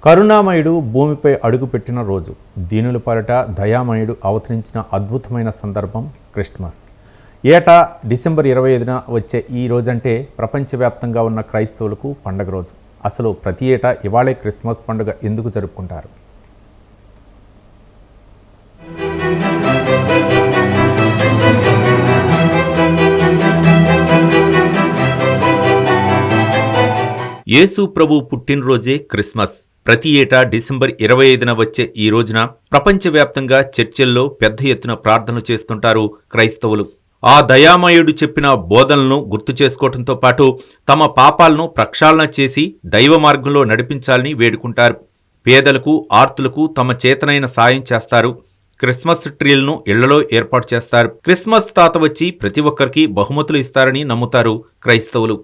కరుణామయుడు భూమిపై అడుగుపెట్టిన రోజు, దీనుల పాలిట దయామయుడు అవతరించిన అద్భుతమైన సందర్భం క్రిస్మస్. ఏటా డిసెంబర్ 25న వచ్చే ఈ రోజంటే ప్రపంచవ్యాప్తంగా ఉన్న క్రైస్తవులకు పండగ రోజు. అసలు ప్రతి ఏటా ఇవాళే క్రిస్మస్ పండుగ ఎందుకు జరుపుకుంటారు? యేసు ప్రభు పుట్టినరోజే క్రిస్మస్. ప్రతి ఏటా డిసెంబర్ 25న వచ్చే ఈ రోజున ప్రపంచవ్యాప్తంగా చర్చిల్లో పెద్ద ఎత్తున ప్రార్థనలు చేస్తుంటారు క్రైస్తవులు. ఆ దయామయుడు చెప్పిన బోధనలను గుర్తు చేసుకోవడంతో పాటు తమ పాపాలను ప్రక్షాళన చేసి దైవ మార్గంలో నడిపించాలని వేడుకుంటారు. పేదలకు, ఆర్తులకు తమ చేతనైన సాయం చేస్తారు. క్రిస్మస్ ట్రీలను ఇళ్లలో ఏర్పాటు చేస్తారు. క్రిస్మస్ తాత వచ్చి ప్రతి ఒక్కరికి బహుమతులు ఇస్తారని నమ్ముతారు క్రైస్తవులు.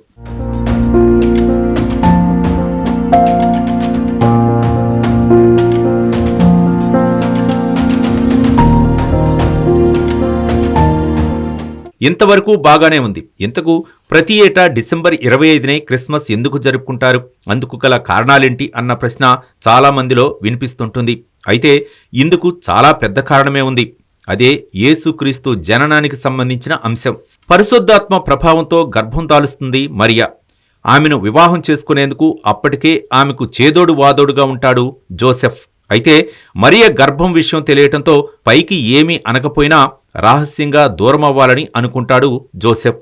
ఇంతవరకు బాగానే ఉంది. ఇంతకు ప్రతి ఏటా డిసెంబర్ 25నే క్రిస్మస్ ఎందుకు జరుపుకుంటారు, అందుకు గల కారణాలేంటి అన్న ప్రశ్న చాలా మందిలో వినిపిస్తుంటుంది. అయితే ఇందుకు చాలా పెద్ద కారణమే ఉంది. అదే యేసుక్రీస్తు జననానికి సంబంధించిన అంశం. పరిశుద్ధాత్మ ప్రభావంతో గర్భం దాలుస్తుంది మరియా. ఆమెను వివాహం చేసుకునేందుకు అప్పటికే ఆమెకు చేదోడు వాదోడుగా ఉంటాడు జోసెఫ్. అయితే మరియ గర్భం విషయం తెలియటంతో పైకి ఏమీ అనకపోయినా రహస్యంగా దూరమవ్వాలని అనుకుంటాడు జోసెఫ్.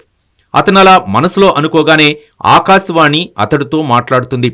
అతనలా మనసులో అనుకోగానే ఆకాశవాణి అతడితో మాట్లాడుతుంది.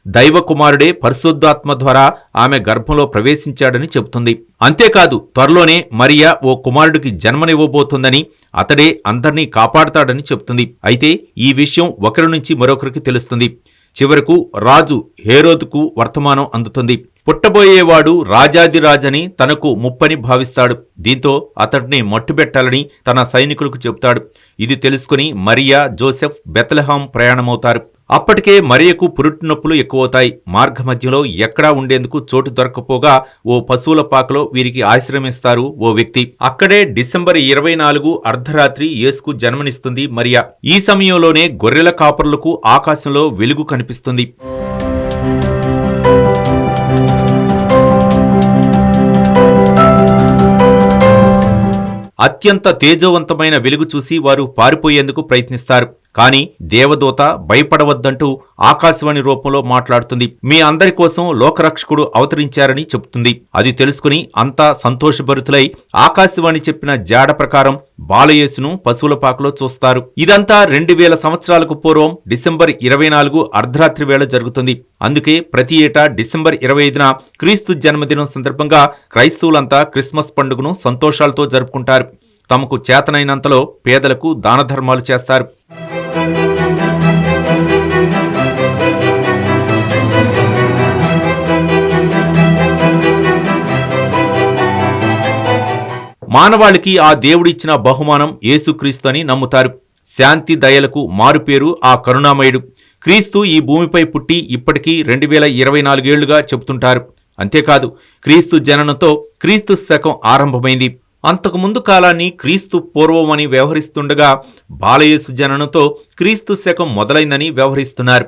దైవకుమారుడే పరిశుద్ధాత్మ ద్వారా ఆమె గర్భంలో ప్రవేశించాడని చెబుతుంది. అంతేకాదు, త్వరలోనే మరియ ఓ కుమారుడికి జన్మనివ్వబోతుందని, అతడే అందర్నీ కాపాడతాడని చెబుతుంది. అయితే ఈ విషయం ఒకరి నుంచి మరొకరికి తెలుస్తుంది. చివరకు రాజు హేరోదుకు వర్తమానం అందుతుంది. పుట్టబోయేవాడు రాజాదిరాజని తనకు ముప్పని భావిస్తాడు. దీంతో అతడిని మట్టుబెట్టాలని తన సైనికులకు చెబుతాడు. ఇది తెలుసుకుని మరియా, జోసెఫ్ బెత్లెహేం ప్రయాణమవుతారు. అప్పటికే మరియకు పురుటినొప్పులు ఎక్కువవుతాయి. మార్గమధ్యంలో ఎక్కడా ఉండేందుకు చోటు దొరకపోగా ఓ పశువుల పాకలో వీరికి ఆశ్రమిస్తారు ఓ వ్యక్తి. అక్కడే డిసెంబర్ 24 అర్ధరాత్రి యేసుకు జన్మనిస్తుంది మరియా. ఈ సమయంలోనే గొర్రెల కాపరులకు ఆకాశంలో వెలుగు కనిపిస్తుంది. అత్యంత తేజోవంతమైన వెలుగు చూసి వారు పారిపోయేందుకు ప్రయత్నిస్తారు. కానీ దేవదూత భయపడవద్దంటూ ఆకాశవాణి రూపంలో మాట్లాడుతుంది. మీ అందరి కోసం లోకరక్షకుడు అవతరించారని చెబుతుంది. అది తెలుసుకుని అంతా సంతోషభరితులై ఆకాశవాణి చెప్పిన జాడ ప్రకారం బాలయేసును పశువుల పాకలో చూస్తారు. ఇదంతా 2000 సంవత్సరాలకు పూర్వం డిసెంబర్ 24 అర్ధరాత్రి వేళ జరుగుతుంది. అందుకే ప్రతి ఏటా డిసెంబర్ 25న క్రీస్తు జన్మదినం సందర్భంగా క్రైస్తవులంతా క్రిస్మస్ పండుగను సంతోషాలతో జరుపుకుంటారు. తమకు చేతనైనంతలో పేదలకు దానధర్మాలు చేస్తారు. మానవాళికి ఆ దేవుడిచ్చిన బహుమానం యేసుక్రీస్తు అని నమ్ముతారు. శాంతి దయలకు మారుపేరు ఆ కరుణామయుడు. క్రీస్తు ఈ భూమిపై పుట్టి ఇప్పటికీ 2024 ఏళ్లుగా చెబుతుంటారు. అంతేకాదు, క్రీస్తు జననంతో క్రీస్తు శకం ఆరంభమైంది. అంతకుముందు కాలాన్ని క్రీస్తు పూర్వమని వ్యవహరిస్తుండగా బాలయేసు జననంతో క్రీస్తు శకం మొదలైందని వ్యవహరిస్తున్నారు.